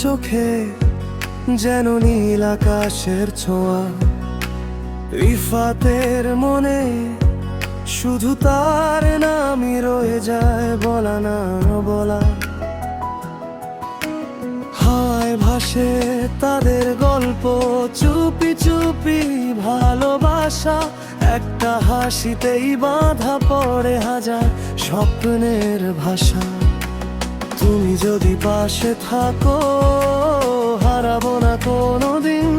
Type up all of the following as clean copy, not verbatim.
চোখে যেন নীল আকাশের ছোঁয়া। রিফাতের মনে শুধু তার নামই রয়ে যায়, বলা না বলা। হাওয়ায় ভাসে তাদের গল্প, চুপি চুপি ভালোবাসা। একটা হাসিতেই বাঁধা পড়ে হাজার স্বপ্নের ভাষা। তুমি যদি পাশে থাকো হারাবো না কোনোদিন।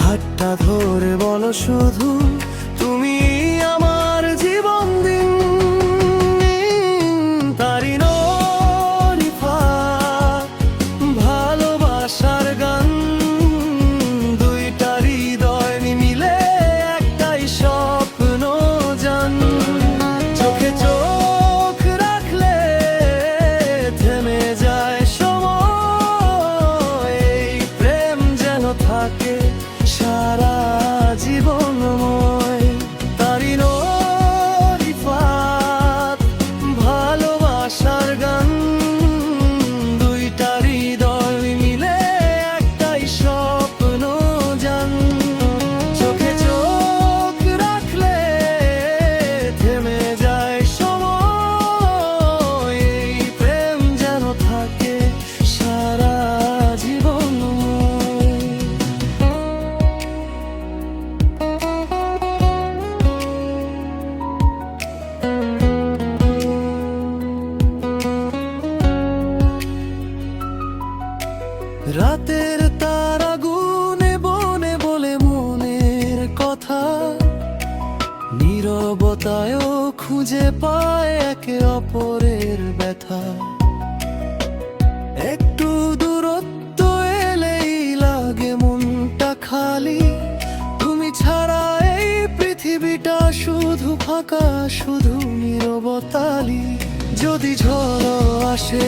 হাতটা ধরে বলো শুধু তুমি আমার জীবন দিন। তারি রিফাত ভালোবাসার গান, দুইটা হৃদয় মিলে একটাই স্বপ্ন জান। চোখে চোখ রাখলে থেমে যায় সময়, এই প্রেম যেন থাকে সারা জীবনময়। তারি রিফাত ভালোবাসার গান, দুইটা হৃদয় মিলে একটাই স্বপ্ন জান। চোখে চোখ রাখলে থেমে যায় সময়, এই প্রেম যেন থাকে সারা জীবনময়। রাতের তারা গুনে বনে বলে মনের কথা, নীরবতায়ও খুঁজে পায় একে অপরের ব্যথা। একটু দূরত্ব এলেই লাগে মনটা খালি, তুমি ছাড়া এই পৃথিবীটা শুধু ফাঁকা, শুধু নীরবতালি। যদি ঝড় আসে